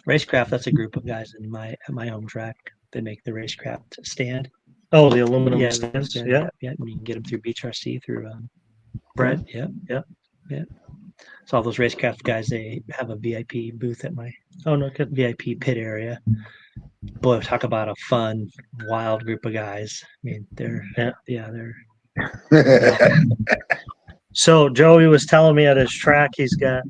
Racecraft, that's a group of guys at my home track. They make the Racecraft stand. Oh, the aluminum Yeah, stands. stand, Yeah. yeah. And you can get them through Beach RC through Brett. Yeah. Yeah. Yeah. So all those Racecraft guys, they have a VIP booth at my Oh, no kidding. VIP pit area. Boy, talk about a fun, wild group of guys. I mean, they're So Joey was telling me at his track, he's got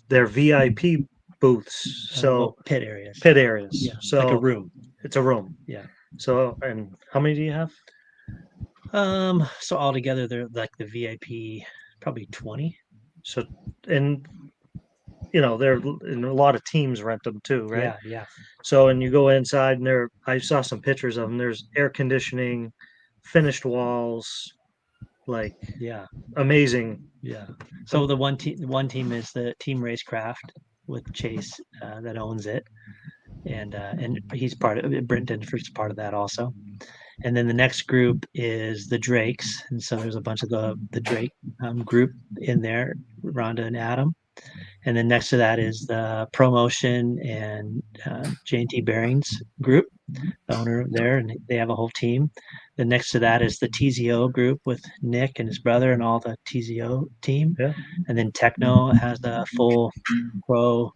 their VIP booths. So pit areas. pit areas. Yeah. So like a room. it's a room. Yeah. So, and how many do you have? So altogether, they're like the VIP, probably 20. So, and and a lot of teams rent them too, right? Yeah, yeah. So, and you go inside, and I saw some pictures of them. There's air conditioning, finished walls, like Yeah, amazing. yeah. So the one team is the Team Racecraft with Chase that owns it, and he's part of it. Brent Denford's part of that also. And then the next group is the Drakes, and so there's a bunch of the Drake group in there, Rhonda and Adam. And then next to that is the Promotion and J&T Bearings group, the owner there, and they have a whole team. Then next to that is the TZO group with Nick and his brother and all the TZO team. Yeah. And then Techno has the full pro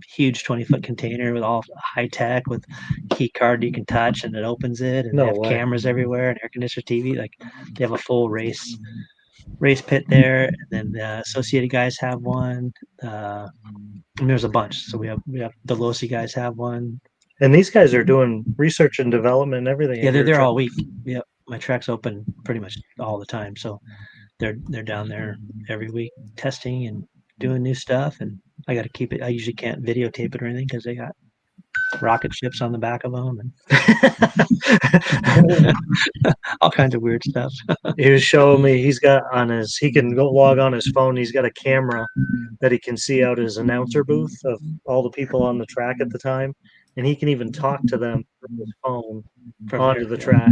huge 20-foot container with all high tech with key card you can touch and it opens it, and No they have way. cameras everywhere and air conditioner TV. Like they have a full race pit there, and then the Associated guys have one. And there's a bunch. So we have the Losi guys have one. And these guys are doing research and development and everything. Yeah, at they're your there track. all week. Yep, my track's open pretty much all the time. So they're down there every week testing and doing new stuff. And I got to keep it. I usually can't videotape it or anything because they got rocket ships on the back of them and all kinds of weird stuff. He was showing me he can go log on his phone. He's got a camera that he can see out his announcer booth of all the people on the track at the time. And he can even talk to them from his phone From onto here, the yeah. track.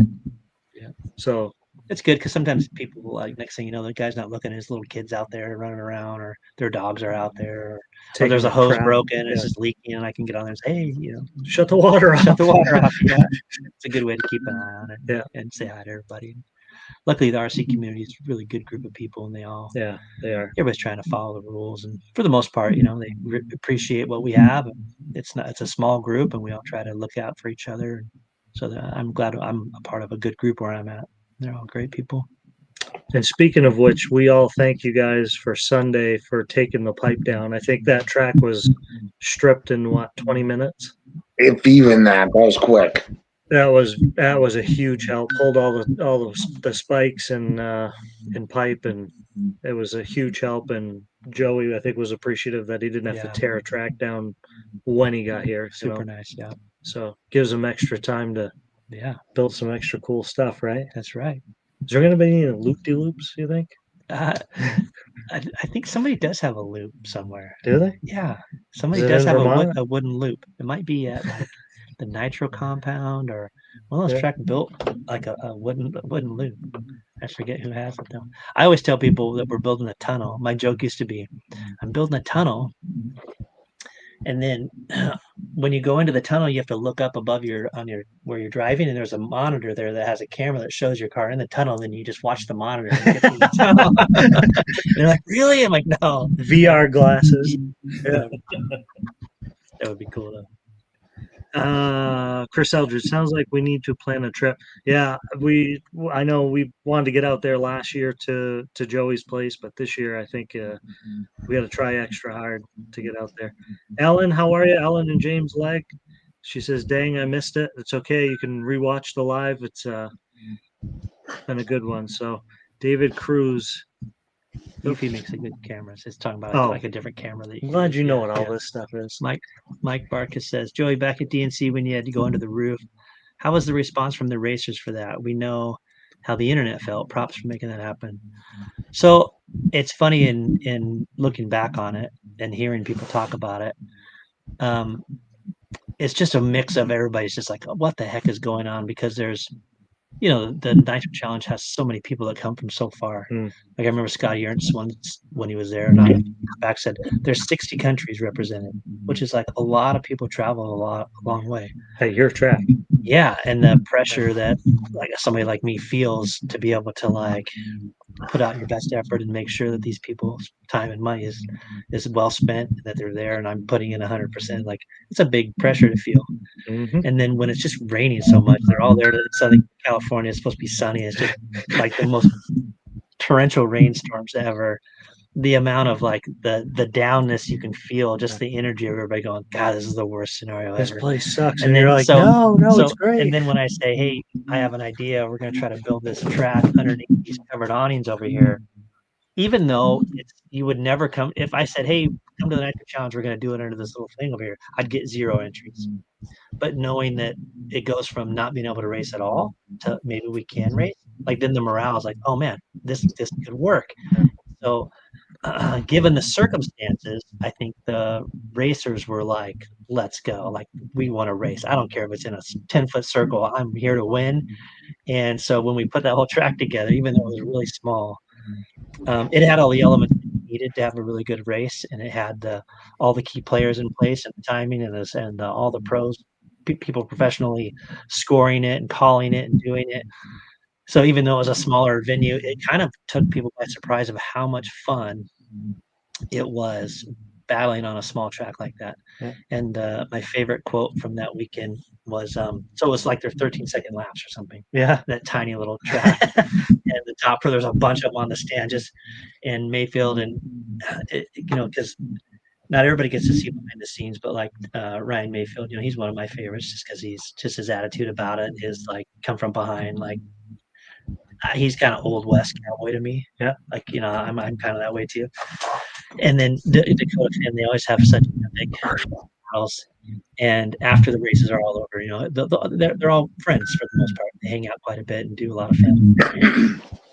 Yeah. So it's good because sometimes people like next thing you know, the guy's not looking, his little kids out there running around, or their dogs are out there, or taking there's a the hose crap. broken and Yeah. it's just leaking, and I can get on there and say, hey, Shut the water off. shut the water off. Yeah, it's a good way to keep an eye on it. Yeah. And say hi to everybody. Luckily, the RC community is a really good group of people, and they are. Everybody's trying to follow the rules, and for the most part, they appreciate what we have. And it's a small group, and we all try to look out for each other. So I'm glad I'm a part of a good group where I'm at. They're all great people. And speaking of which, we all thank you guys for Sunday for taking the pipe down. I think that track was stripped in 20 minutes? If even that was quick. That was a huge help. Pulled all the spikes and pipe, and it was a huge help. And Joey, I think, was appreciative that he didn't have to tear a track down when he got here. Super nice, yeah. So gives him extra time to build some extra cool stuff, right? That's right. Is there going to be any loop-de-loops, you think? I think somebody does have a loop somewhere. Do they? Yeah, somebody Is it does in have Vermont? a wooden loop. It might be at like the Nitro compound or one of those tracks built like a wooden loop. I forget who has it though. I always tell people that we're building a tunnel. My joke used to be, I'm building a tunnel, and then when you go into the tunnel, you have to look up above where you're driving, and there's a monitor there that has a camera that shows your car in the tunnel. And then you just watch the monitor and get through the tunnel. They're like, really? I'm like, no. VR glasses. Yeah. That would be cool though. Chris Eldridge, sounds like we need to plan a trip. Yeah, I know we wanted to get out there last year to Joey's place, but this year I think we got to try extra hard to get out there. Ellen, how are you? Ellen and James Legg. She says, dang, I missed it. It's okay. You can rewatch the live. It's been a good one. So David Cruz. Goofy makes a good camera. It's talking about like a different camera. I'm glad you know what all this stuff is. Mike Barkus says, Joey, back at DNC when you had to go under the roof, how was the response from the racers for that? We know how the internet felt. Props for making that happen. So it's funny in looking back on it and hearing people talk about it. It's just a mix of everybody's just like, what the heck is going on? Because there's the Nitro Challenge has so many people that come from so far. Like I remember Scotty Ernst once when he was there, and I back said there's 60 countries represented, which is like a lot of people travel a long way. Hey, your track. Yeah, and the pressure that like somebody like me feels to be able to like put out your best effort and make sure that these people's time and money is well spent, and that they're there, and I'm putting in 100%. Like it's a big pressure to feel. Mm-hmm. And then when it's just raining so much, they're all there to Southern California. It's supposed to be sunny. It's just like the most torrential rainstorms ever. The amount of like the downness you can feel, just the energy of everybody going, God, this is the worst scenario ever. This place sucks. And then you're like, no, it's great. And then when I say, hey, I have an idea, we're going to try to build this track underneath these covered awnings over here. Even though you would never come, if I said, hey, come to the Nitro Challenge, we're going to do it under this little thing over here, I'd get 0 entries. But knowing that it goes from not being able to race at all to maybe we can race, like then the morale is like, oh man, this could work. So given the circumstances, I think the racers were like, let's go. Like, we want to race. I don't care if it's in a 10-foot circle. I'm here to win. And so when we put that whole track together, even though it was really small, it had all the elements needed to have a really good race, and it had all the key players in place, and the timing, and all the pros, people professionally scoring it and calling it and doing it. So even though it was a smaller venue, it kind of took people by surprise of how much fun it was battling on a small track like that. Yeah. And my favorite quote from that weekend was, so it was like their 13-second laps or something. Yeah. That tiny little track, and the top where there's a bunch of them on the stand, just in Mayfield, and because not everybody gets to see behind the scenes, but like Ryan Mayfield, he's one of my favorites just because he's just his attitude about it is like come from behind, like he's kind of old West cowboy to me. Yeah. Like, I'm kind of that way too. And then Dakota fan, they always have such big battles. And after the races are all over, they're all friends for the most part. They hang out quite a bit and do a lot of family.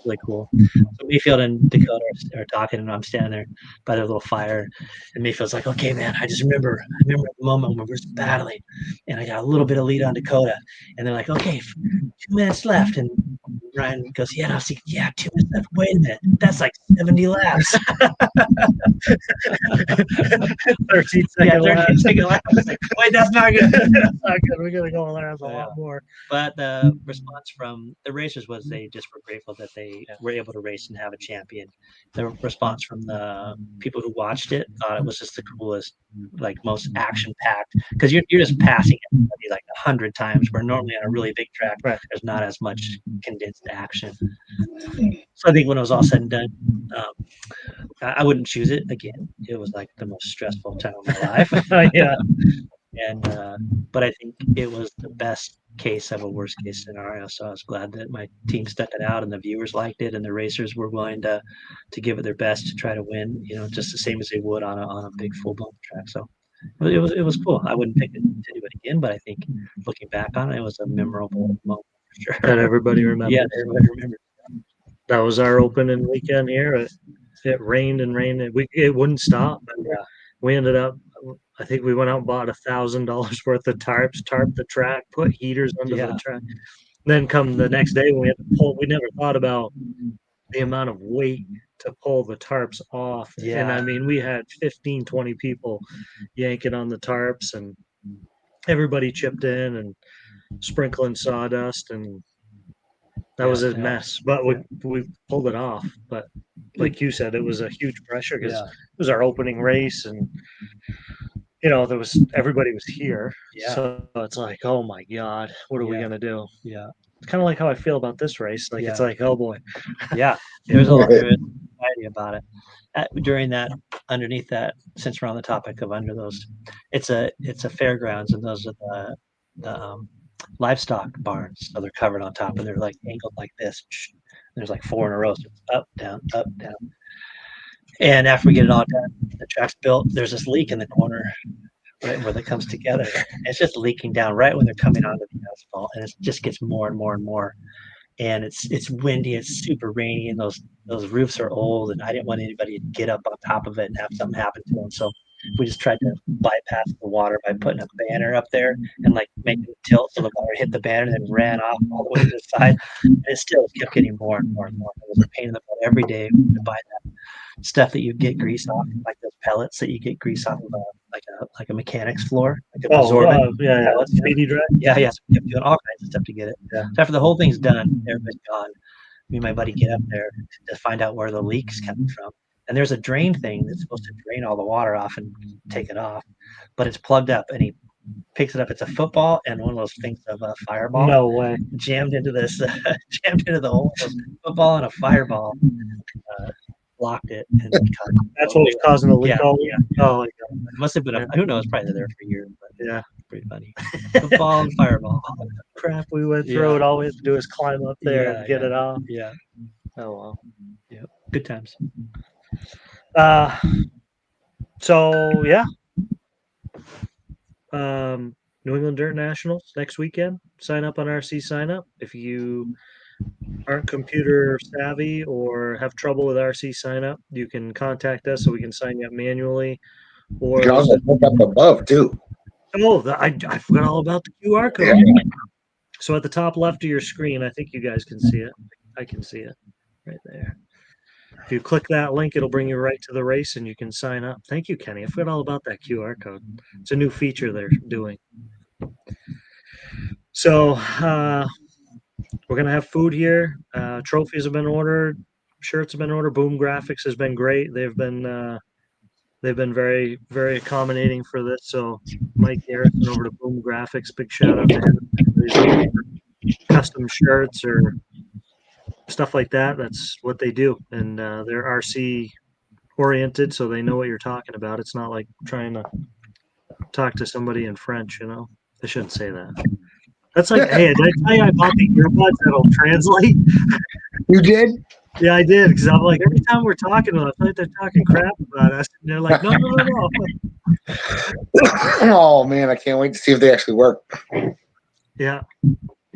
Really cool. So Mayfield and Dakota are talking, and I'm standing there by their little fire. And Mayfield's like, "Okay, man, I remember the moment when we were battling, and I got a little bit of lead on Dakota." And they're like, "Okay, 2 minutes left." And Ryan goes, "Yeah, no, see, 2 minutes left. Wait a minute, that's like 70 laps." 13-second laps. 13-second laps. Like, wait, that's not good. That's not good. We're gonna go there a lot more. But the response from the racers was they just were grateful that they were able to race and have a champion. The response from the people who watched it thought it was just the coolest, like most action packed, because you're just passing everybody like 100 times, where normally on a really big track there's not as much condensed action. So I think when it was all said and done, I wouldn't choose it again. It was like the most stressful time of my life. Yeah. And but I think it was the best case of a worst case scenario. So I was glad that my team stuck it out and the viewers liked it and the racers were willing to give it their best to try to win, just the same as they would on a big full blown track. So it was cool. I wouldn't pick it to do it again, but I think looking back on it, it was a memorable moment for sure. That everybody remembers. Yeah, everybody remembers. That was our opening weekend here. It rained and rained. It wouldn't stop. Yeah. We ended up, I think we went out and bought $1,000 worth of tarped the track, put heaters under the track. Then come the next day when we had to pull, we never thought about the amount of weight to pull the tarps off. Yeah. And I mean, we had 15, 20 people yanking on the tarps, and everybody chipped in and sprinkling sawdust, and that was a mess. But we pulled it off. But like you said, it was a huge pressure because it was our opening race, and everybody was here. Yeah. So it's like, oh my God, what are we gonna do? Yeah. It's kind of like how I feel about this race. Like it's like, oh boy. Yeah. There's a lot of anxiety about it. During that, underneath that, since we're on the topic of under those, it's a fairgrounds, and those are the livestock barns. So they're covered on top, and they're like angled like this. There's like 4 in a row. So it's up, down, up, down. And after we get it all done, the track's built. There's this leak in the corner, right where that comes together. It's just leaking down right when they're coming onto the asphalt, and it just gets more and more and more. And it's windy, it's super rainy, and those roofs are old, and I didn't want anybody to get up on top of it and have something happen to them. So we just tried to bypass the water by putting a banner up there and like making it tilt so the water hit the banner and then ran off all the way to the side. And it still kept getting more and more and more. It was a pain in the butt every day to buy that stuff that you get grease off, like those pellets that you get grease off of like a mechanic's floor. Like Speedy dry. Yeah. So we kept doing all kinds of stuff to get it. Yeah. So after the whole thing's done, everybody's gone. Me and my buddy get up there to find out where the leak's coming from. And there's a drain thing that's supposed to drain all the water off and take it off, but it's plugged up. And he picks it up. It's a football and one of those things of a fireball. No way. Jammed into the hole. Football and a fireball. Blocked it. And that's what was causing the leak. Yeah. Oh, it must have been. Who knows? Probably there for years. But yeah, pretty funny. Football and fireball. Crap, we went through it. All we have to do is climb up there and get it off. Yeah. Oh well. Yeah. Good times. So yeah. New England Dirt Nationals next weekend. Sign up on RC Sign Up. If you aren't computer savvy or have trouble with RC Sign Up, you can contact us so we can sign you up manually. Or you can also look up above too. Oh, I forgot all about the QR code. Yeah. So at the top left of your screen, I think you guys can see it. I can see it right there. If you click that link, it'll bring you right to the race and you can sign up. Thank you, Kenny. I forgot all about that QR code. It's a new feature they're doing. So we're going to have food here. Trophies have been ordered. Shirts have been ordered. Boom Graphics has been great. They've they've been very, very accommodating for this. So Mike Garrison over to Boom Graphics, big shout out to him. Custom shirts or stuff like that. That's what they do, and they're RC oriented, so they know what you're talking about. It's not like trying to talk to somebody in French. I shouldn't say that. That's like, hey, did I tell you I bought the earbuds that'll translate? You did? Yeah, I did, because I'm like, every time we're talking to them, I feel like they're talking crap about us, and they're like, no. Oh man, I can't wait to see if they actually work. Yeah,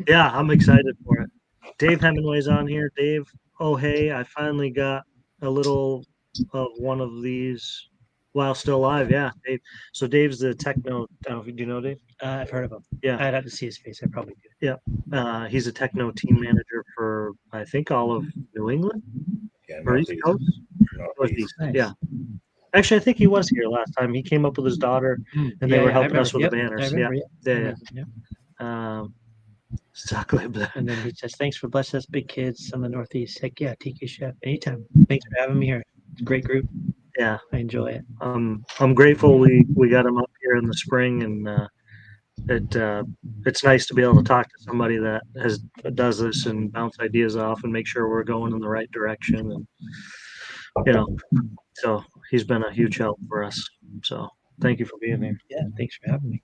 I'm excited for it. Dave Hemingway's on here. Dave, oh hey, I finally got a little of one of these while still alive. Yeah, Dave. So Dave's the techno. I don't know, do you know Dave? I've heard of him. Yeah. I'd have to see his face. I probably do. He's a techno team manager for I think all of New England Yeah, or East Northeast. Coast. Northeast. Nice. Yeah. Actually, I think he was here last time. He came up with his daughter, and they were helping us with the banners. Yeah. Exactly. And then he says, "Thanks for blessing us, big kids on the Northeast." Heck yeah, TK Chef, anytime. Thanks for having me here. It's a great group. Yeah, I enjoy it. I'm grateful we got him up here in the spring, and it's nice to be able to talk to somebody that does this and bounce ideas off and make sure we're going in the right direction. And so he's been a huge help for us. So thank you for being here. Yeah, thanks for having me.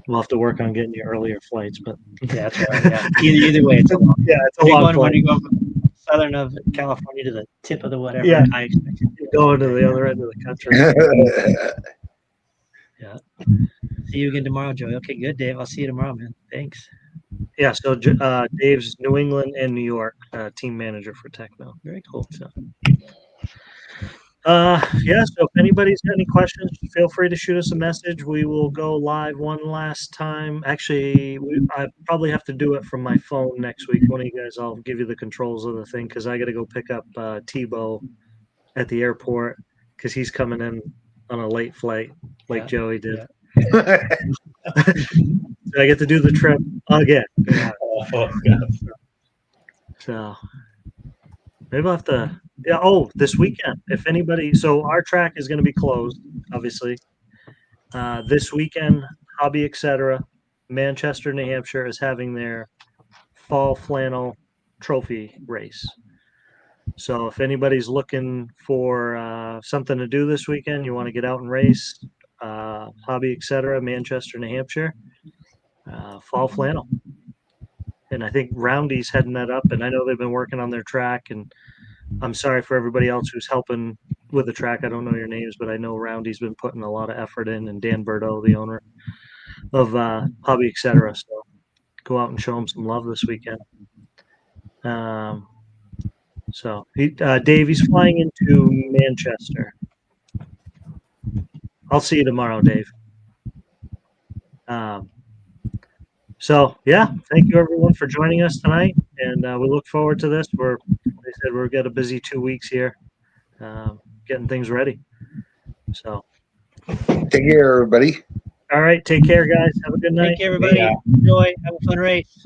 We'll have to work on getting you earlier flights, but Yeah, that's right. Yeah. Either way, it's a long. it's a Big long one when flight. you go from southern of California to the tip of the whatever. Yeah. I expect it. Going to the other end of the country. See you again tomorrow, Joey. Okay, good, Dave. I'll see you tomorrow, man. Thanks. Yeah, so Dave's New England and New York team manager for Techno. Very cool. So, so if anybody's got any questions, feel free to shoot us a message. We will go live one last time. Actually, I probably have to do it from my phone next week. One of you guys, I'll give you the controls of the thing because I got to go pick up Tebow at the airport because he's coming in on a late flight like Joey did. Yeah. So I get to do the trip again. Oh, God. So maybe I'll have to. Yeah. Oh, this weekend. If anybody, so our track is going to be closed, obviously. This weekend, Hobby Etc. Manchester, New Hampshire is having their fall flannel trophy race. So if anybody's looking for something to do this weekend, you want to get out and race, Hobby Etc. Manchester, New Hampshire, fall flannel. And I think Roundy's heading that up, and I know they've been working on their track, and I'm sorry for everybody else who's helping with the track. I don't know your names, but I know Roundy's been putting a lot of effort in, and Dan Berto, the owner of Hobby Etc. So go out and show him some love this weekend. So Dave, he's flying into Manchester. I'll see you tomorrow, Dave. So yeah, thank you everyone for joining us tonight, and we look forward to this. We've got a busy 2 weeks here, getting things ready. So Take care, everybody. all right, take care, guys. Have a good night. Thank you, everybody. Yeah. Enjoy. Have a fun race.